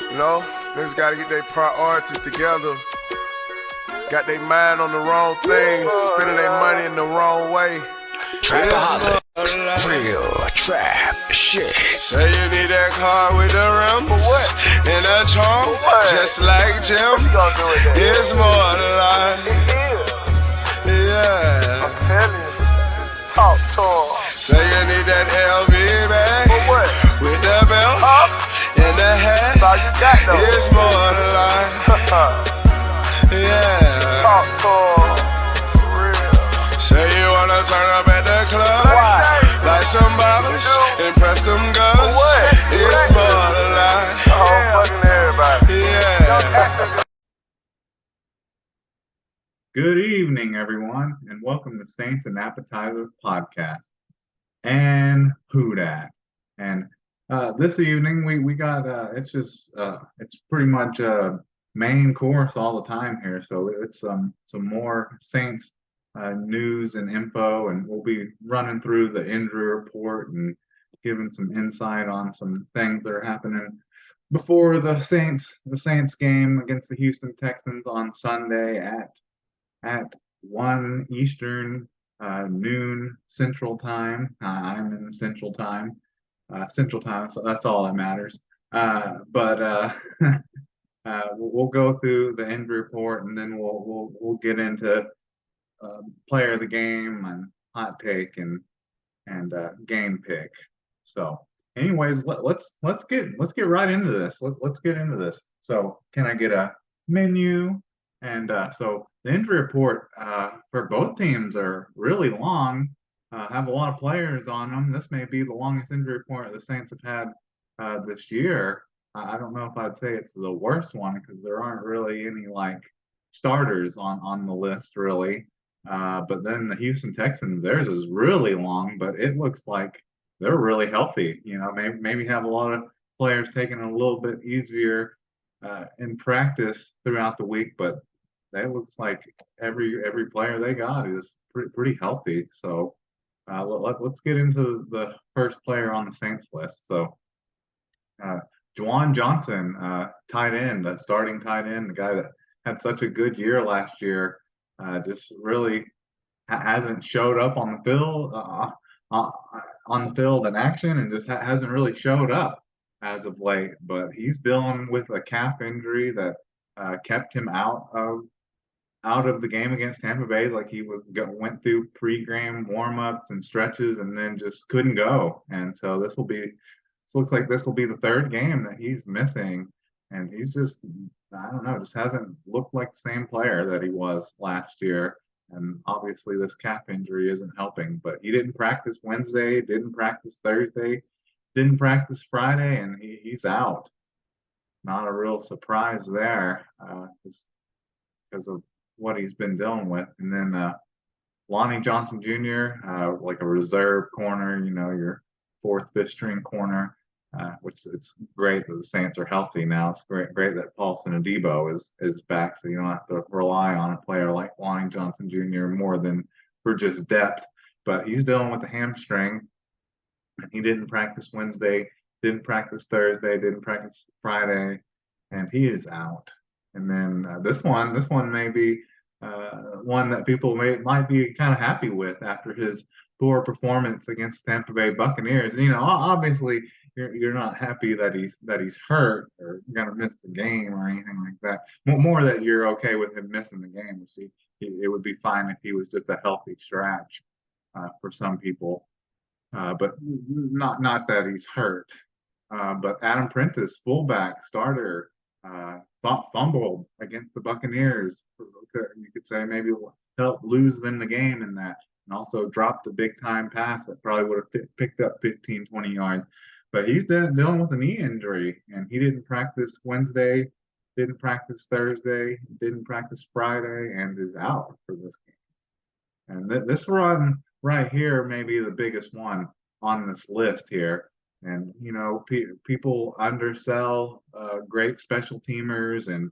You know, niggas gotta get their priorities together. Got their mind on the wrong things, spending their money in the wrong way. Trapaholic, real trap shit. Say you need that car with the rims and a trunk, just like Jim. It's more than life. Yeah. I'm telling you. Talk to him. Say you need that LV bag with the belt and the hat. That's all you got though. It's more than life. Yeah. Talk to him. Real. Say you wanna turn up at the club, buy some bottles, impress them girls. It's more than life. Fucking everybody. Yeah. Good evening, everyone, and welcome to Saints and Appetizers podcast. And who dat? And this evening we got it's pretty much main course all the time here. So it's some more Saints news and info, and we'll be running through the injury report and giving some insight on some things that are happening before the Saints game against the Houston Texans on Sunday at 1 Eastern, noon Central Time. I'm in Central Time, so that's all that matters. But we'll go through the injury report, and then we'll get into player of the game and hot take and game pick. So, anyways, let's get right into this. Let's get into this. So, can I get a menu? And so the injury report for both teams are really long, have a lot of players on them. This may be the longest injury report the Saints have had this year. I don't know if I'd say it's the worst one because there aren't really any like starters on the list really. But then the Houston Texans, theirs is really long, but it looks like they're really healthy. You know, maybe have a lot of players taking it a little bit easier in practice throughout the week, but it looks like every player they got is pretty healthy. So let's get into the first player on the Saints list. So Juwan Johnson, tight end, starting tight end, the guy that had such a good year last year, just really hasn't showed up on the field in action, and just hasn't really showed up as of late. But he's dealing with a calf injury that kept him out of the game against Tampa Bay. Like he went through pre-game warm-ups and stretches and then just couldn't go. And so looks like this will be the third game that he's missing. And he's just, I don't know, just hasn't looked like the same player that he was last year. And obviously this calf injury isn't helping, but he didn't practice Wednesday, didn't practice Thursday, didn't practice Friday, and he's out. Not a real surprise there, just because of what he's been dealing with. And then Lonnie Johnson Jr., like a reserve corner, you know, your fourth, fifth string corner, which it's great that the Saints are healthy now. It's great that Paulson Adebo is back, so you don't have to rely on a player like Lonnie Johnson Jr. more than for just depth. But he's dealing with a hamstring, and he didn't practice Wednesday, didn't practice Thursday, didn't practice Friday, and he is out. And then this one may be one that people might be kind of happy with after his poor performance against Tampa Bay Buccaneers. And, you know, obviously you're not happy that he's hurt or gonna miss the game or anything like that. More that you're okay with him missing the game. See, it would be fine if he was just a healthy scratch for some people, but not that he's hurt. But Adam Prentice, fullback starter, fumbled against the Buccaneers. You could say maybe helped lose them the game in that, and also dropped a big time pass that probably would have picked up 15, 20 yards. But he's dealing with a knee injury, and he didn't practice Wednesday, didn't practice Thursday, didn't practice Friday, and is out for this game. And this run right here may be the biggest one on this list here. And, you know, people undersell great special teamers and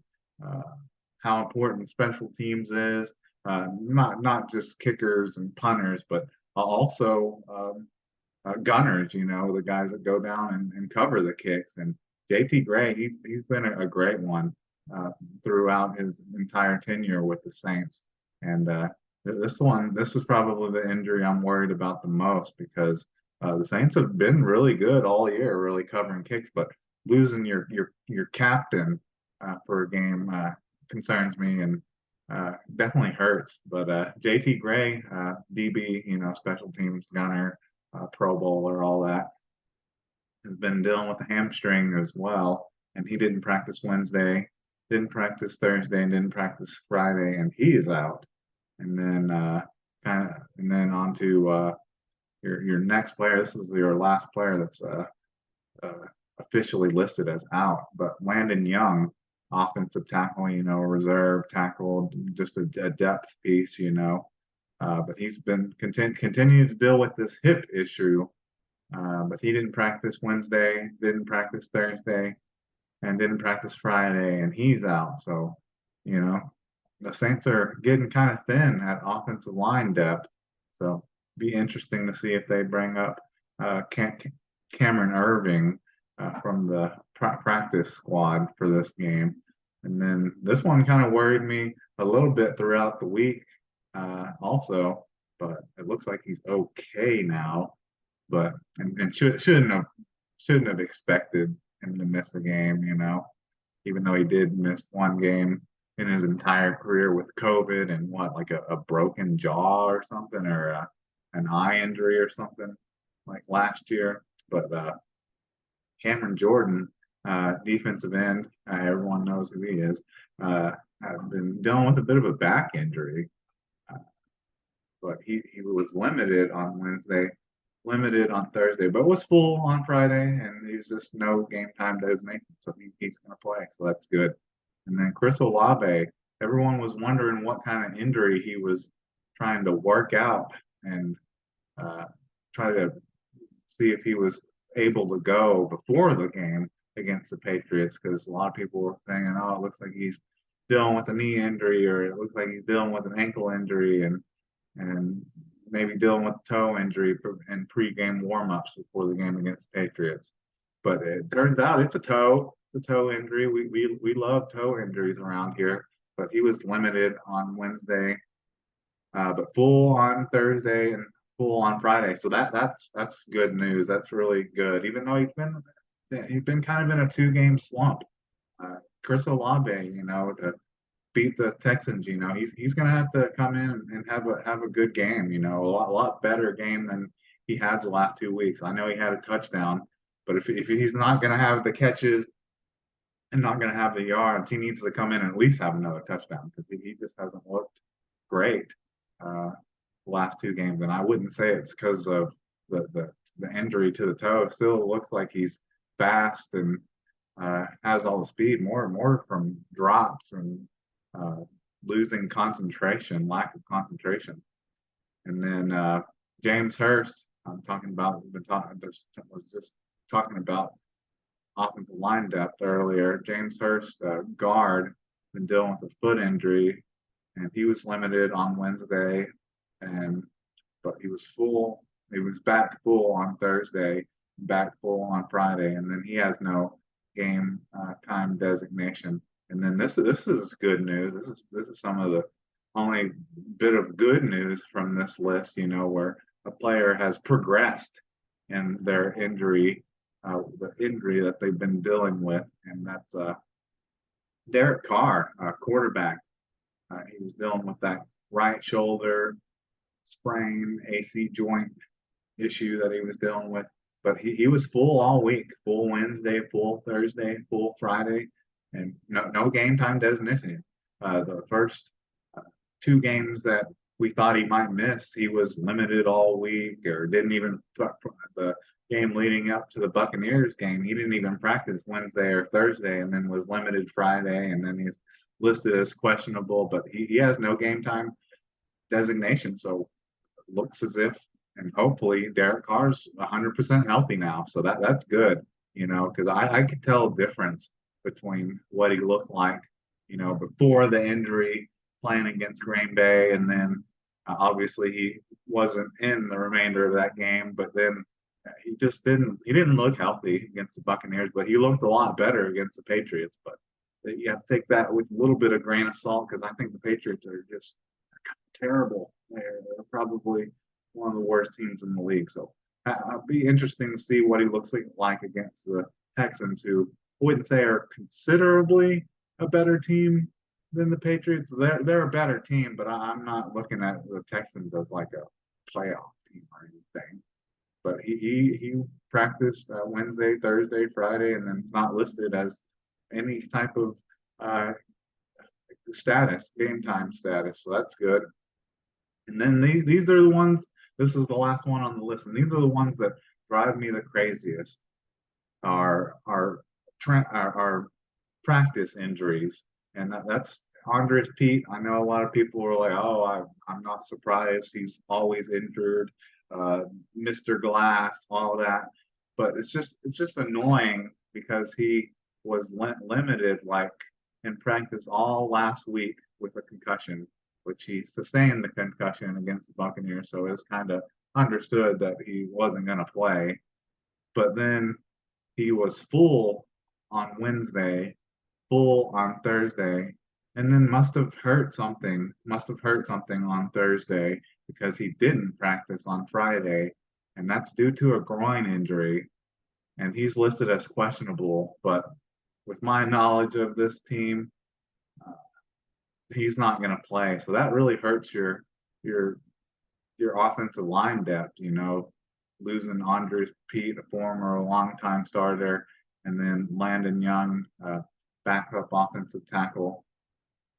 how important special teams is. Not just kickers and punters, but also gunners, you know, the guys that go down and cover the kicks. And JT Gray, he's been a great one uh, throughout his entire tenure with the Saints. And this is probably the injury I'm worried about the most because the Saints have been really good all year, really covering kicks, but losing your captain for a game concerns me and definitely hurts. But JT Gray, DB, special teams gunner, Pro Bowler, all that, has been dealing with a hamstring as well, and he didn't practice Wednesday, didn't practice Thursday, and didn't practice Friday, and he is out. And then and then on to your next player. This is your last player that's uh, officially listed as out, but Landon Young, offensive tackle, reserve tackle, just a depth piece, but he's been continuing to deal with this hip issue. But he didn't practice Wednesday, didn't practice Thursday, and didn't practice Friday, and he's out. So, you know, the Saints are getting kind of thin at offensive line depth. So, be interesting to see if they bring up Cameron Irving from the practice squad for this game. And then this one kind of worried me a little bit throughout the week, also, but it looks like he's okay now. But and shouldn't have expected him to miss a game, even though he did miss one game in his entire career with COVID and like a broken jaw or something, or an eye injury or something like last year. But Cameron Jordan, defensive end, everyone knows who he is, had been dealing with a bit of a back injury, but he was limited on Wednesday, limited on Thursday, but was full on Friday, and he's just no game time designation, so he's going to play, so that's good. And then Chris Olave, everyone was wondering what kind of injury he was trying to work out and try to see if he was able to go before the game against the Patriots, because a lot of people were saying, oh, it looks like he's dealing with a knee injury, or it looks like he's dealing with an ankle injury, and maybe dealing with a toe injury in pre-game warm-ups before the game against the Patriots. But it turns out it's a toe injury. We love toe injuries around here, but he was limited on Wednesday, but full on Thursday and full on Friday. So that's good news. That's really good. Even though he's been kind of in a 2-game slump. Chris Olave, to beat the Texans, he's going to have to come in and have a good game, a lot better game than he had the last 2 weeks. I know he had a touchdown, but if he's not going to have the catches and not going to have the yards, he needs to come in and at least have another touchdown, because he just hasn't looked great the last 2 games. And I wouldn't say it's because of the injury to the toe. It still looks like he's fast and has all the speed, more from drops and losing concentration, lack of concentration. And then James Hurst, was just talking about offensive line depth earlier. James Hurst, guard, been dealing with a foot injury, and he was limited on Wednesday, but he was full. He was back full on Thursday, back full on Friday, and then he has no game time designation. And then this is good news. This is some of the only bit of good news from this list, where a player has progressed in their injury, the injury that they've been dealing with, and that's Derek Carr, quarterback. He was dealing with that right shoulder sprain, AC joint issue that he was dealing with, but he was full all week, full Wednesday, full Thursday, full Friday, and no game time designation. The first 2 games that we thought he might miss, he was limited all week, or didn't even the game leading up to the Buccaneers game. He didn't even practice Wednesday or Thursday, and then was limited Friday, and then he's listed as questionable. But he has no game time designation, so it looks as if, and hopefully Derek Carr's 100% healthy now. So that's good, because I could tell a difference between what he looked like, before the injury playing against Green Bay, and then obviously he wasn't in the remainder of that game, but then he just didn't look healthy against the Buccaneers, but he looked a lot better against the Patriots. But you have to take that with a little bit of grain of salt because I think the Patriots are just terrible. They're probably one of the worst teams in the league. So it'll be interesting to see what he looks like against the Texans, who I wouldn't say are considerably a better team than the Patriots. They're a better team, but I'm not looking at the Texans as like a playoff team or anything. But he practiced Wednesday, Thursday, Friday, and then it's not listed as any type of uh, game time status. So that's good. And then these are the ones. This is the last one on the list, and these are the ones that drive me the craziest. Are practice injuries, and that's Andres Pete. I know a lot of people were like, "Oh, I'm not surprised. He's always injured." Mr. Glass, all that, but it's just annoying because he was limited like in practice all last week with a concussion, which he sustained the concussion against the Buccaneers, so it's kind of understood that he wasn't going to play. But then he was full on Wednesday, full on Thursday, and then must have hurt something on Thursday because he didn't practice on Friday, and that's due to a groin injury. And he's listed as questionable, but with my knowledge of this team, uh, he's not going to play. So that really hurts your your offensive line depth, losing Andres Pete, a former longtime starter, and then Landon Young, backup offensive tackle.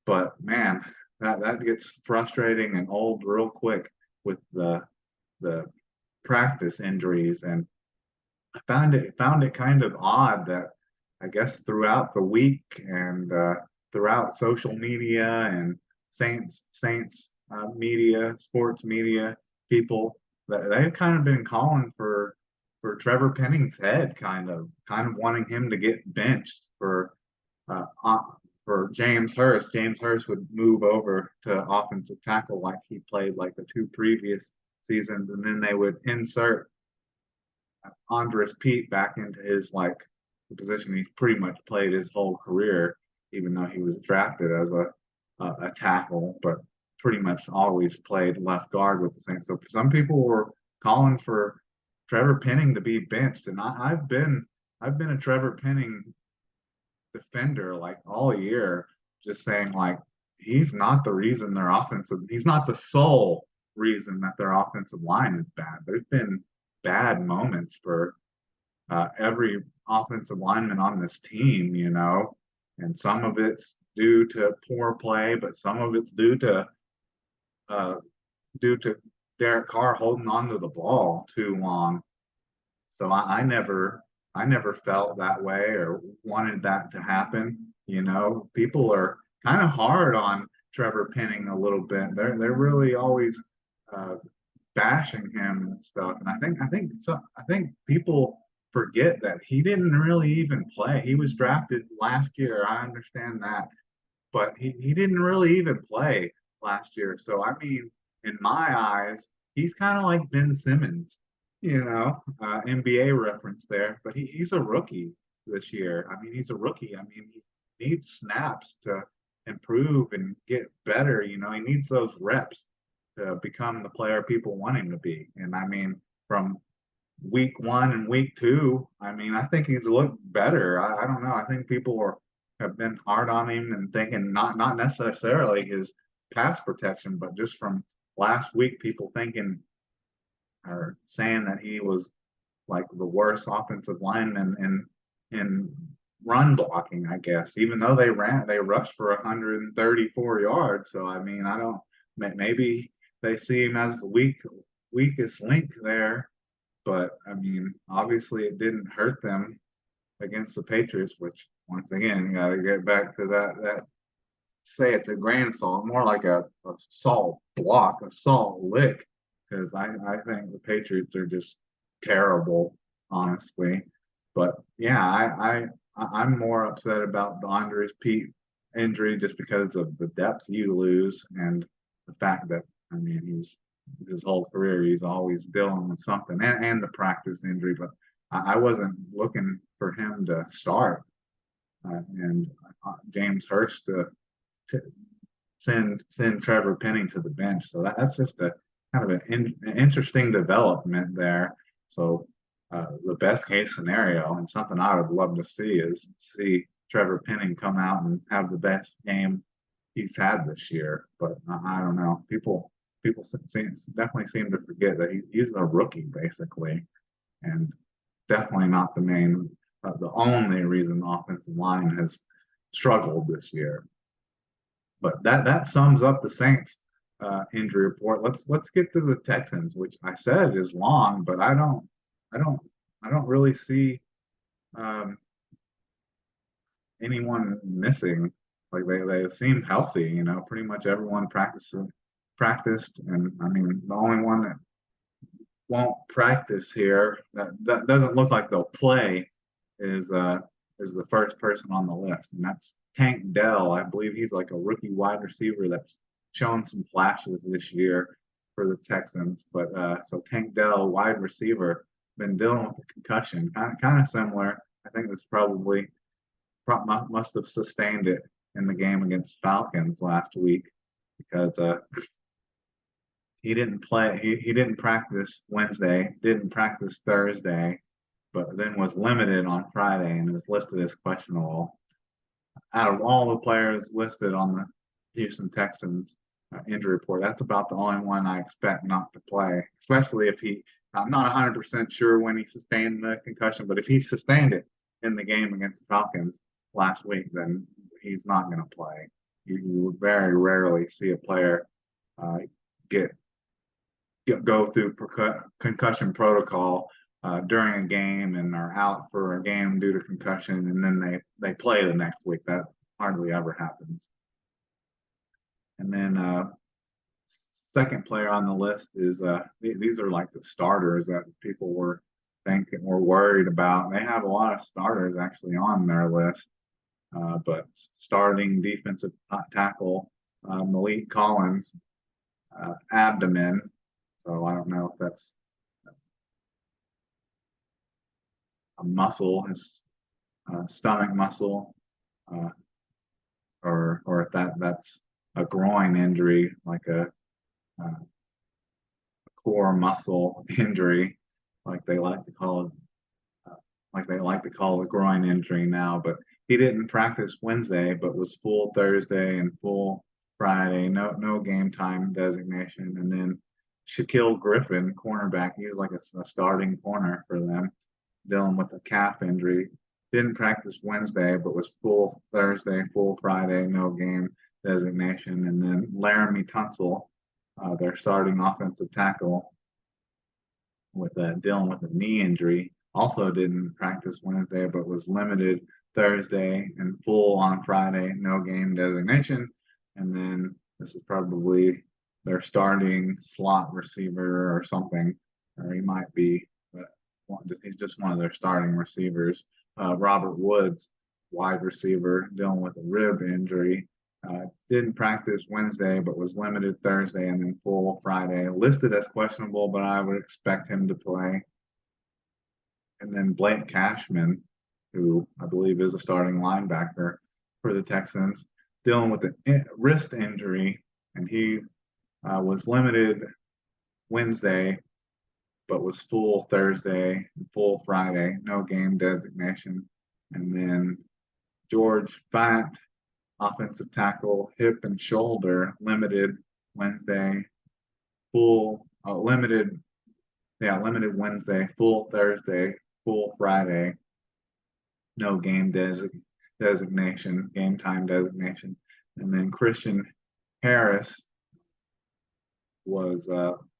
But man, that gets frustrating and old real quick with the practice injuries. And I found it kind of odd that I guess throughout the week and throughout social media and Saints media, sports media, people that they've kind of been calling for Trevor Penning's head, kind of wanting him to get benched uh, uh, for James Hurst. James Hurst would move over to offensive tackle like he played like the two previous seasons, and then they would insert Andres Pete back into his like the position he's pretty much played his whole career, even though he was drafted as a tackle, but pretty much always played left guard with the Saints. So some people were calling for Trevor Penning to be benched, and I've been a Trevor Penning defender like all year, just saying like he's not the reason he's not the sole reason that their offensive line is bad. There's been bad moments for every offensive lineman on this team, and some of it's due to poor play, but some of it's uh, due to Derek Carr holding onto the ball too long. So I never felt that way or wanted that to happen. People are kind of hard on Trevor Penning a little bit. They're really always uh, bashing him and stuff. And I think people forget that he didn't really even play. He was drafted last year. I understand that, but he didn't really even play last year. So I mean, in my eyes, he's kind of like Ben Simmons, NBA reference there. But he's a rookie this year. I mean, he's a rookie. I mean, he needs snaps to improve and get better. He needs those reps to become the player people want him to be. And I mean, from week one and week two, I mean, I think he's looked better. I don't know. I think have been hard on him and thinking not necessarily his pass protection, but just from last week, people thinking or saying that he was like the worst offensive lineman in run blocking, I guess, even though they rushed for 134 yards. So I mean, I don't maybe they see him as the weakest link there, but I mean, obviously it didn't hurt them against the Patriots, which once again, you got to get back to that say it's a grain of salt, more like a salt block, a salt lick, because I think the Patriots are just terrible, honestly. But yeah, I'm more upset about the Andres Pete injury just because of the depth you lose and the fact that I mean his whole career. He's always dealing with something, and the practice injury. But I wasn't looking for him to start, and James Hurst to send Trevor Penning to the bench. So that's just a kind of an interesting development there. So the best case scenario, and something I would love to see, is see Trevor Penning come out and have the best game he's had this year. But I don't know. People definitely seem to forget that he's a rookie basically, and definitely not the only reason the offensive line has struggled this year. But that sums up the Saints injury report. Let's get to the Texans, which I said is long, but I don't I don't really see um, anyone missing. Like they seem healthy, pretty much everyone practiced, and I mean the only one that won't practice here that doesn't look like they'll play is the first person on the list, and that's Tank Dell. I believe he's like a rookie wide receiver that's shown some flashes this year for the Texans. But so Tank Dell, wide receiver, been dealing with a concussion, kind of similar. I think this probably must have sustained it in the game against Falcons last week because he didn't play. He didn't practice Wednesday, didn't practice Thursday, but then was limited on Friday and is listed as questionable. Out of all the players listed on the Houston Texans injury report, that's about the only one I expect not to play, especially if I'm not 100% sure when he sustained the concussion, but if he sustained it in the game against the Falcons last week, then he's not going to play. You very rarely see a player go through concussion protocol during a game and are out for a game due to concussion, and then they play the next week. That hardly ever happens. And then second player on the list is these are like the starters that people were worried about. They have a lot of starters actually on their list, but starting defensive tackle Malik Collins, abdomen. So I don't know if that's a muscle, his stomach muscle, or if that's a groin injury, like a core muscle injury, like they like to call it, the groin injury now. But he didn't practice Wednesday, but was full Thursday and full Friday. No game time designation. And then Shaquille Griffin, cornerback, he's like a starting corner for them, dealing with a calf injury. Didn't practice Wednesday, but was full Thursday, full Friday, no game designation. And then Laramie Tunsil, their starting offensive tackle, with dealing with a knee injury, also didn't practice Wednesday, but was limited Thursday and full on Friday, no game designation. And then this is probably their starting slot receiver or something, or he might be, but he's just one of their starting receivers. Robert Woods, wide receiver, dealing with a rib injury. Didn't practice Wednesday, but was limited Thursday and then full Friday. Listed as questionable, but I would expect him to play. And then Blake Cashman, who I believe is a starting linebacker for the Texans, dealing with a wrist injury, and he was limited Wednesday, but was full Thursday and full Friday, no game designation. And then George Fant, offensive tackle, hip and shoulder, limited Wednesday, limited Wednesday, full Thursday, full Friday, no game designation, game time designation. And then Christian Harris was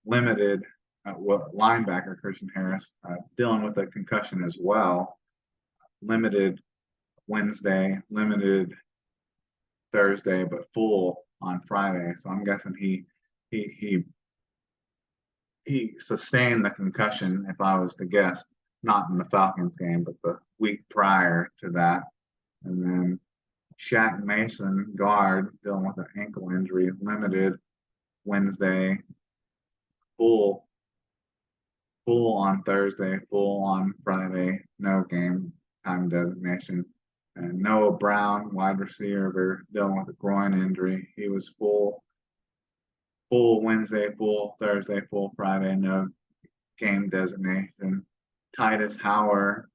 limited, linebacker Christian Harris, dealing with a concussion as well, limited Wednesday, limited Thursday, but full on Friday. So I'm guessing he sustained the concussion, if I was to guess, not in the Falcons game, but the week prior to that. And then Shaq Mason, guard, dealing with an ankle injury, limited Wednesday, full full on Thursday, full on Friday, no game time designation. And Noah Brown, wide receiver, dealing with a groin injury. He was full Wednesday, full Thursday, full Friday, no game designation. Titus Howard,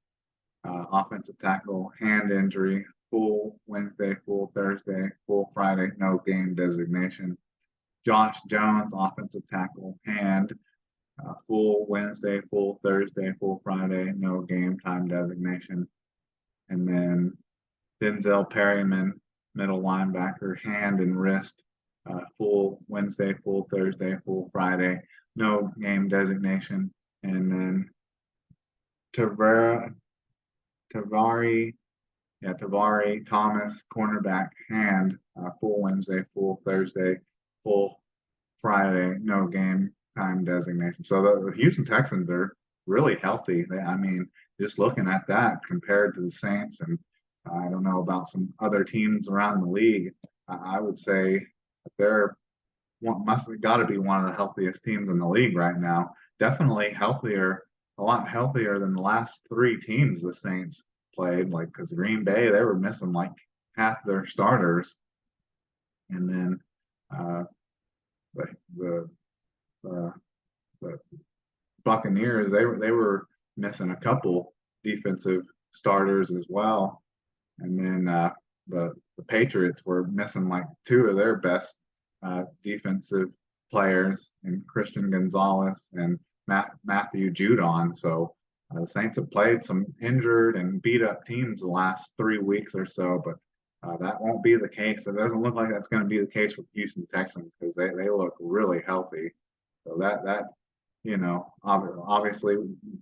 offensive tackle, hand injury, full Wednesday, full Thursday, full Friday, no game designation. Josh Jones, offensive tackle, hand, full Wednesday, full Thursday, full Friday, no game time designation. And then Denzel Perryman, middle linebacker, hand and wrist, full Wednesday, full Thursday, full Friday, no game designation. And then Tavera, Tavari, Tavari Thomas, cornerback, hand, full Wednesday, full Thursday, full Friday, no game time designation. So the Houston Texans are really healthy. I mean, just looking at that compared to the Saints, and I don't know about some other teams around the league, I would say they're must have got to be one of the healthiest teams in the league right now. Definitely healthier, a lot healthier than the last three teams the Saints played. Like, because Green Bay, they were missing like half their starters, and then uh, the the the, the Buccaneers, they were missing a couple defensive starters as well, and then the Patriots were missing like two of their best defensive players in Christian Gonzalez and Matthew Judon. So the Saints have played some injured and beat up teams the last 3 weeks or so, but that won't be the case. It doesn't look like that's going to be the case with Houston Texans because they look really healthy. So that obviously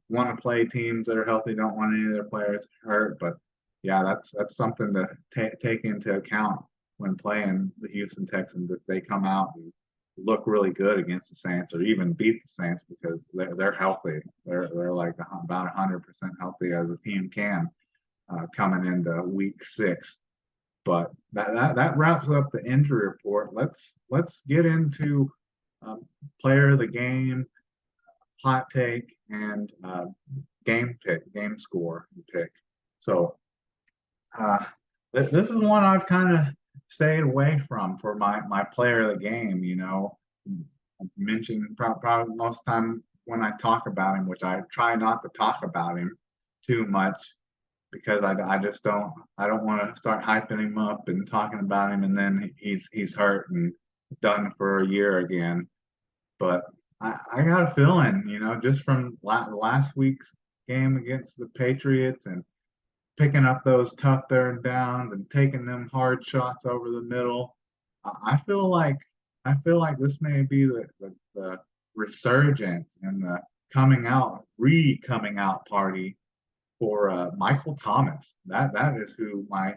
want to play teams that are healthy, don't want any of their players hurt. But yeah, that's something to take into account when playing the Houston Texans if they come out and look really good against the Saints or even beat the Saints because they're healthy. They're like about 100% healthy as a team can coming into week 6. But that wraps up the injury report. Let's get into player of the game, hot take, and game score pick. So this is one I've kind of stayed away from for my player of the game. I mentioned probably most time when I talk about him, which I try not to talk about him too much because I just don't want to start hyping him up and talking about him and then he's hurt and done for a year again. But I got a feeling, just from last week's game against the Patriots and picking up those tough third downs and taking them hard shots over the middle. I feel like this may be the resurgence and the coming out party for Michael Thomas. That is who my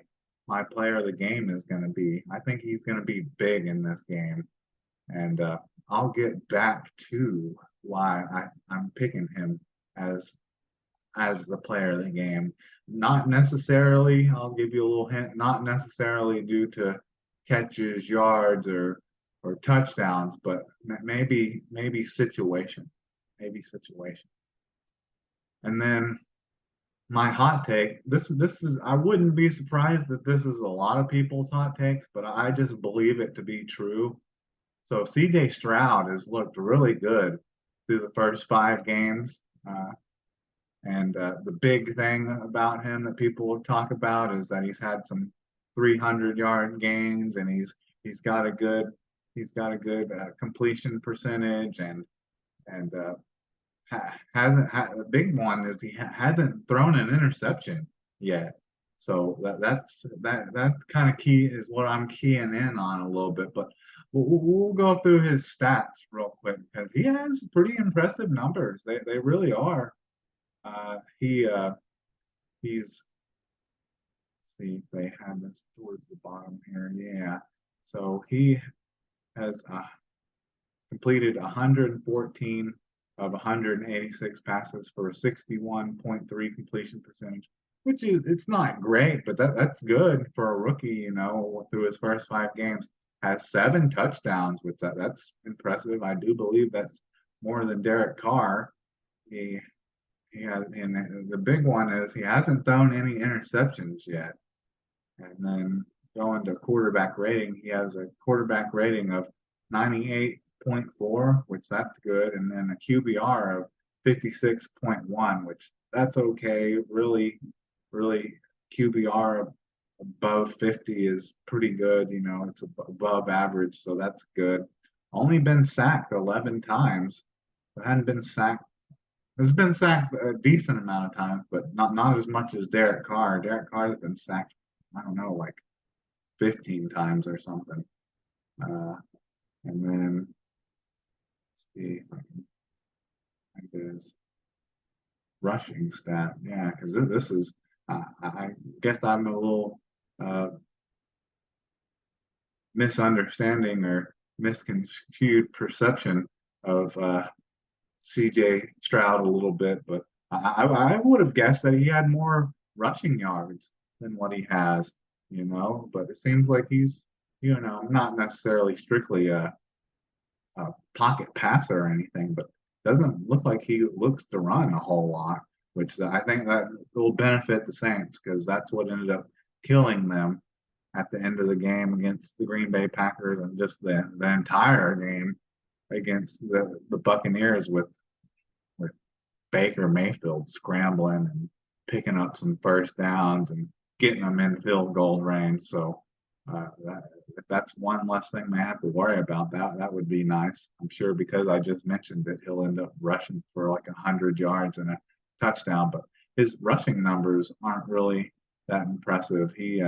player of the game is going to be. I think he's going to be big in this game, and I'll get back to why I'm picking him as the player of the game. Not necessarily, I'll give you a little hint, not necessarily due to catches, yards, or touchdowns, but maybe situation. Maybe situation. And then my hot take, this is I wouldn't be surprised if this is a lot of people's hot takes, but I just believe it to be true. So CJ Stroud has looked really good through the first 5 games. And the big thing about him that people talk about is that he's had some 300-yard gains, and he's got a good completion percentage, and the big one is he hasn't thrown an interception yet. So that kind of key is what I'm keying in on a little bit, but we'll go through his stats real quick because he has pretty impressive numbers. They really are. He's see if they have this towards the bottom here. Yeah. So he has completed 114 of 186 passes for a 61.3 completion percentage, which it's not great, but that's good for a rookie, through his first 5 games. Has 7 touchdowns, which that's impressive. I do believe that's more than Derek Carr. He he has, and the big one is he hasn't thrown any interceptions yet. And then going to quarterback rating, he has a quarterback rating of 98.4, which that's good, and then a QBR of 56.1, which that's okay. Really, really QBR above 50 is pretty good. You know, it's above average, so that's good. Only been sacked 11 times. It hadn't been sacked. It's been sacked a decent amount of times, but not as much as Derek Carr. Derek Carr's been sacked, I don't know, like 15 times or something. Uh, and then let's see if I can find his rushing stat. Yeah, because this is, I guess I'm a little uh, misunderstanding or misconstrued perception of CJ Stroud a little bit, but I would have guessed that he had more rushing yards than what he has, you know. But it seems like he's, you know, not necessarily strictly a pocket passer or anything, but doesn't look like he looks to run a whole lot, which I think that will benefit the Saints because that's what ended up killing them at the end of the game against the Green Bay Packers and just the entire game against the Buccaneers with Baker Mayfield scrambling and picking up some first downs and getting them in field goal range. So if that's one less thing they have to worry about, that would be nice. I'm sure because I just mentioned that he'll end up rushing for like 100 yards and a touchdown, but his rushing numbers aren't really that impressive. He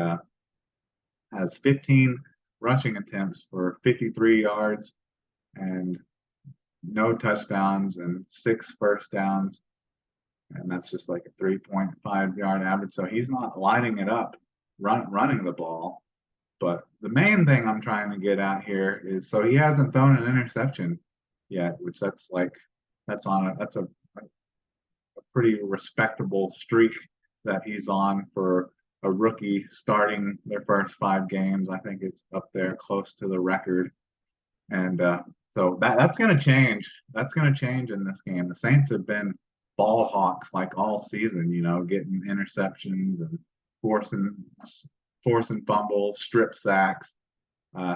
has 15 rushing attempts for 53 yards and no touchdowns and 6 first downs. And that's just like a 3.5 yard average. So he's not lighting it up running the ball. But the main thing I'm trying to get at here is so he hasn't thrown an interception yet, which that's a pretty respectable streak that he's on for a rookie starting their first 5 games. I think it's up there close to the record. And so that's going to change. That's going to change in this game. The Saints have been ball hawks like all season, you know, getting interceptions and forcing fumbles, strip sacks.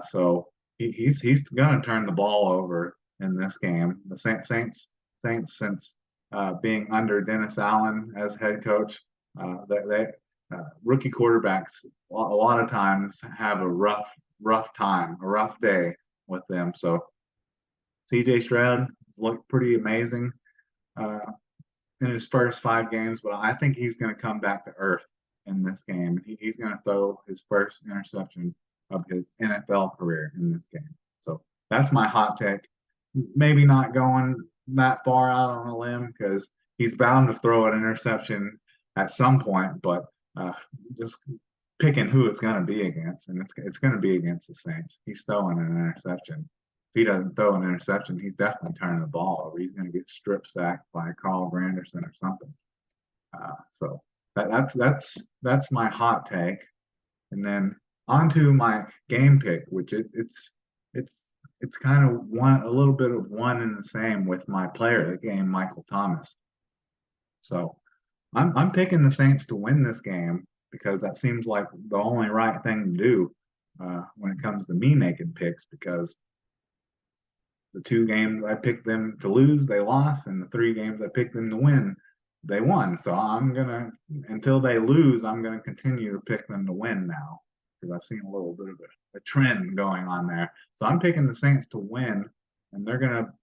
So he's going to turn the ball over in this game. The Saints since being under Dennis Allen as head coach, they rookie quarterbacks a lot of times have a rough time, a rough day with them. So CJ Stroud has looked pretty amazing in his first 5 games, but I think he's going to come back to earth in this game. He's going to throw his first interception of his NFL career in this game. So that's my hot take. Maybe not going that far out on a limb because he's bound to throw an interception at some point, but just picking who it's going to be against, and it's going to be against the Saints. He's throwing an interception. If he doesn't throw an interception, he's definitely turning the ball over. He's going to get strip sacked by Carl Granderson or something. So that's my hot take, and then onto my game pick, which it's kind of a little bit of one and the same with my player of the game, Michael Thomas. So I'm picking the Saints to win this game because that seems like the only right thing to do when it comes to me making picks, because the 2 games I picked them to lose, they lost, and the 3 games I picked them to win, they won. So until they lose, I'm gonna continue to pick them to win now because I've seen a little bit of a trend going on there. So I'm picking the Saints to win, and they're gonna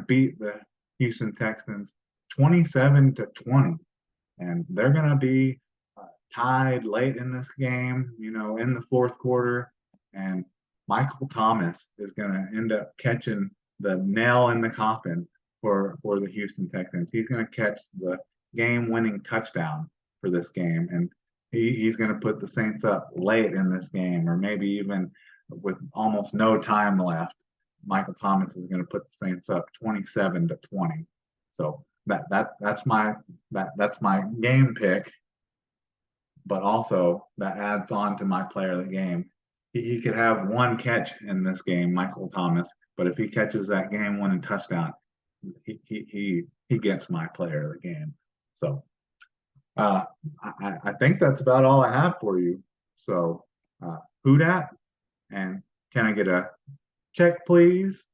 beat the Houston Texans 27-20, and they're gonna be tied late in this game, you know, in the 4th quarter, and Michael Thomas is going to end up catching the nail in the coffin for the Houston Texans. He's going to catch the game-winning touchdown for this game, and he's going to put the Saints up late in this game, or maybe even with almost no time left. Michael Thomas is going to put the Saints up 27-20. So that's my game pick, but also that adds on to my player of the game. He could have 1 catch in this game, Michael Thomas, but if he catches that game-winning touchdown, he gets my player of the game. So I think that's about all I have for you. So who dat? And can I get a check, please?